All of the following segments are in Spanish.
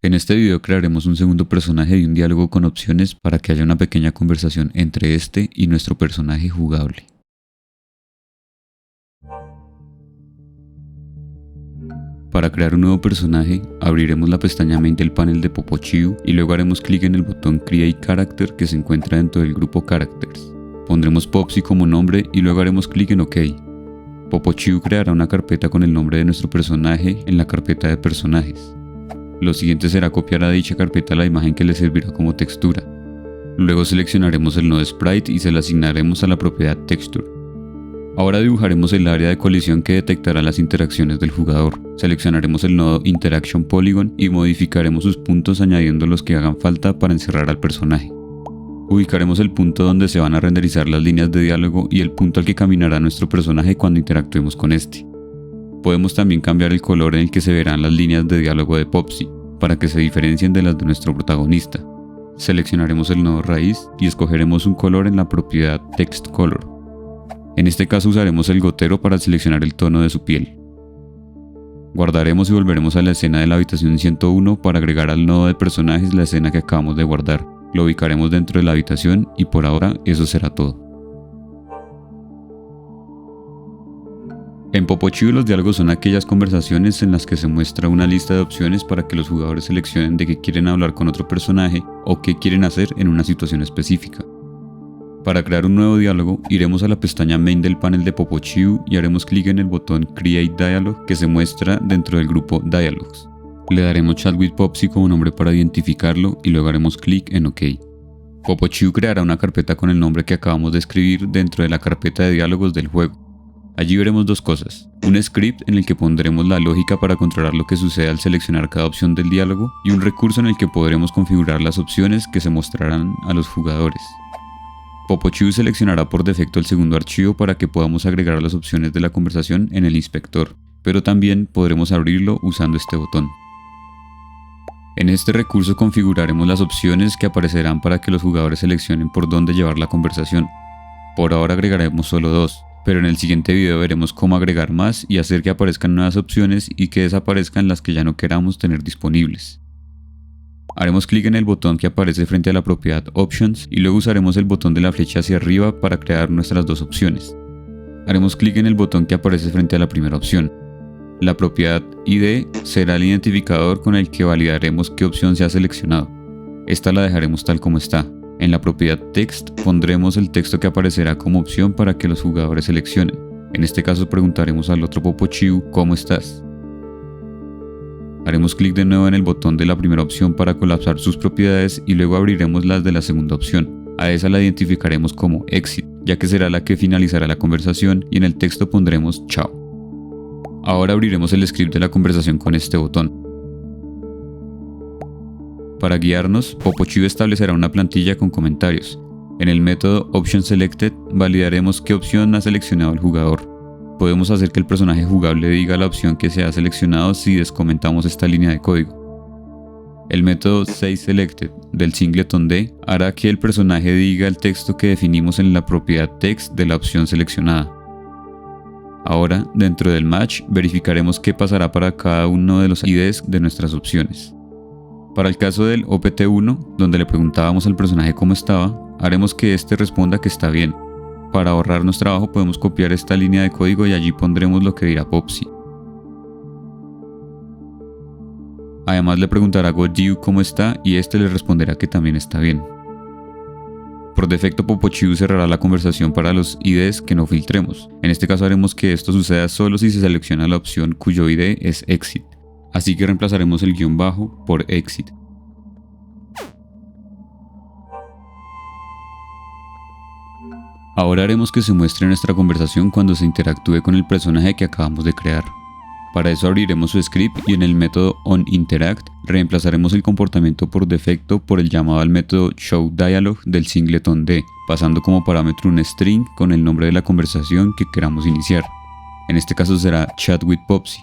En este video crearemos un segundo personaje y un diálogo con opciones para que haya una pequeña conversación entre este y nuestro personaje jugable. Para crear un nuevo personaje, abriremos la pestaña Main del panel de PopoChuu y luego haremos clic en el botón Create Character que se encuentra dentro del grupo Characters. Pondremos Popsy como nombre y luego haremos clic en OK. PopoChuu creará una carpeta con el nombre de nuestro personaje en la carpeta de personajes. Lo siguiente será copiar a dicha carpeta la imagen que le servirá como textura. Luego seleccionaremos el nodo Sprite y se le asignaremos a la propiedad Texture. Ahora dibujaremos el área de colisión que detectará las interacciones del jugador. Seleccionaremos el nodo Interaction Polygon y modificaremos sus puntos añadiendo los que hagan falta para encerrar al personaje. Ubicaremos el punto donde se van a renderizar las líneas de diálogo y el punto al que caminará nuestro personaje cuando interactuemos con este. Podemos también cambiar el color en el que se verán las líneas de diálogo de Popsy, para que se diferencien de las de nuestro protagonista. Seleccionaremos el nodo raíz y escogeremos un color en la propiedad Text Color. En este caso usaremos el gotero para seleccionar el tono de su piel. Guardaremos y volveremos a la escena de la habitación 101 para agregar al nodo de personajes la escena que acabamos de guardar. Lo ubicaremos dentro de la habitación y por ahora eso será todo. En PopoChuu los diálogos son aquellas conversaciones en las que se muestra una lista de opciones para que los jugadores seleccionen de qué quieren hablar con otro personaje o qué quieren hacer en una situación específica. Para crear un nuevo diálogo, iremos a la pestaña Main del panel de PopoChuu y haremos clic en el botón Create Dialog que se muestra dentro del grupo Dialogs. Le daremos Chat with Popsy como nombre para identificarlo y luego haremos clic en OK. PopoChuu creará una carpeta con el nombre que acabamos de escribir dentro de la carpeta de diálogos del juego. Allí veremos dos cosas, un script en el que pondremos la lógica para controlar lo que sucede al seleccionar cada opción del diálogo y un recurso en el que podremos configurar las opciones que se mostrarán a los jugadores. PopoChuu seleccionará por defecto el segundo archivo para que podamos agregar las opciones de la conversación en el inspector, pero también podremos abrirlo usando este botón. En este recurso configuraremos las opciones que aparecerán para que los jugadores seleccionen por dónde llevar la conversación. Por ahora agregaremos solo dos, pero en el siguiente video veremos cómo agregar más y hacer que aparezcan nuevas opciones y que desaparezcan las que ya no queramos tener disponibles. Haremos clic en el botón que aparece frente a la propiedad Options y luego usaremos el botón de la flecha hacia arriba para crear nuestras dos opciones. Haremos clic en el botón que aparece frente a la primera opción. La propiedad ID será el identificador con el que validaremos qué opción se ha seleccionado. Esta la dejaremos tal como está. En la propiedad Text pondremos el texto que aparecerá como opción para que los jugadores seleccionen. En este caso preguntaremos al otro PopoChuu ¿cómo estás? Haremos clic de nuevo en el botón de la primera opción para colapsar sus propiedades y luego abriremos las de la segunda opción. A esa la identificaremos como Exit, ya que será la que finalizará la conversación y en el texto pondremos Chao. Ahora abriremos el script de la conversación con este botón. Para guiarnos, PopoChuu establecerá una plantilla con comentarios. En el método OptionSelected validaremos qué opción ha seleccionado el jugador. Podemos hacer que el personaje jugable diga la opción que se ha seleccionado si descomentamos esta línea de código. El método SaySelected del singleton D hará que el personaje diga el texto que definimos en la propiedad Text de la opción seleccionada. Ahora, dentro del match, verificaremos qué pasará para cada uno de los IDs de nuestras opciones. Para el caso del OPT1, donde le preguntábamos al personaje cómo estaba, haremos que éste responda que está bien. Para ahorrarnos trabajo podemos copiar esta línea de código y allí pondremos lo que dirá Popsy. Además le preguntará a GoDew cómo está y este le responderá que también está bien. Por defecto PopoChuu cerrará la conversación para los IDs que no filtremos. En este caso haremos que esto suceda solo si se selecciona la opción cuyo ID es Exit. Así que reemplazaremos el guión bajo por Exit. Ahora haremos que se muestre nuestra conversación cuando se interactúe con el personaje que acabamos de crear. Para eso abriremos su script y en el método onInteract reemplazaremos el comportamiento por defecto por el llamado al método showDialog del singleton D, pasando como parámetro un string con el nombre de la conversación que queramos iniciar. En este caso será Chat with Popsy.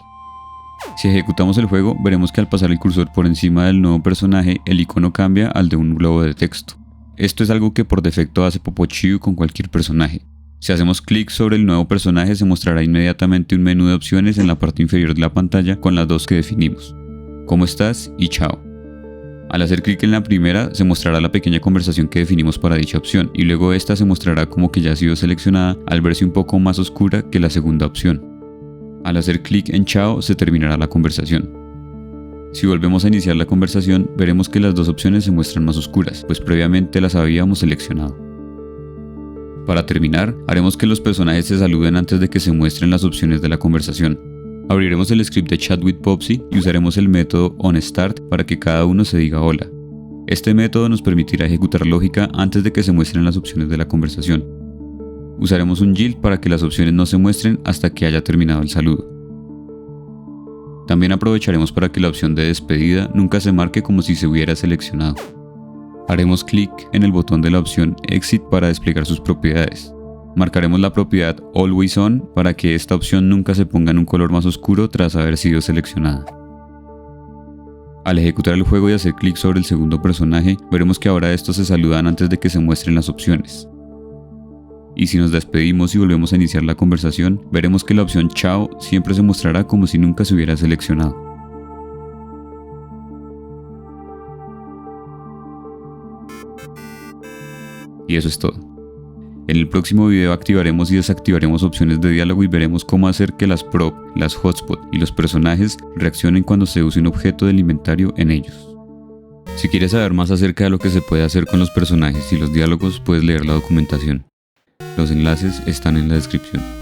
Si ejecutamos el juego, veremos que al pasar el cursor por encima del nuevo personaje, el icono cambia al de un globo de texto. Esto es algo que por defecto hace PopoChuu con cualquier personaje. Si hacemos clic sobre el nuevo personaje, se mostrará inmediatamente un menú de opciones en la parte inferior de la pantalla con las dos que definimos: ¿Cómo estás? Y Chao. Al hacer clic en la primera, se mostrará la pequeña conversación que definimos para dicha opción, y luego esta se mostrará como que ya ha sido seleccionada al verse un poco más oscura que la segunda opción. Al hacer clic en Chao, se terminará la conversación. Si volvemos a iniciar la conversación, veremos que las dos opciones se muestran más oscuras, pues previamente las habíamos seleccionado. Para terminar, haremos que los personajes se saluden antes de que se muestren las opciones de la conversación. Abriremos el script de Chat with Popsy y usaremos el método onStart para que cada uno se diga hola. Este método nos permitirá ejecutar lógica antes de que se muestren las opciones de la conversación. Usaremos un yield para que las opciones no se muestren hasta que haya terminado el saludo. También aprovecharemos para que la opción de despedida nunca se marque como si se hubiera seleccionado. Haremos clic en el botón de la opción Exit para desplegar sus propiedades. Marcaremos la propiedad Always On para que esta opción nunca se ponga en un color más oscuro tras haber sido seleccionada. Al ejecutar el juego y hacer clic sobre el segundo personaje, veremos que ahora estos se saludan antes de que se muestren las opciones. Y si nos despedimos y volvemos a iniciar la conversación, veremos que la opción Chao siempre se mostrará como si nunca se hubiera seleccionado. Y eso es todo. En el próximo video activaremos y desactivaremos opciones de diálogo y veremos cómo hacer que las prop, las hotspot y los personajes reaccionen cuando se use un objeto del inventario en ellos. Si quieres saber más acerca de lo que se puede hacer con los personajes y los diálogos, puedes leer la documentación. Los enlaces están en la descripción.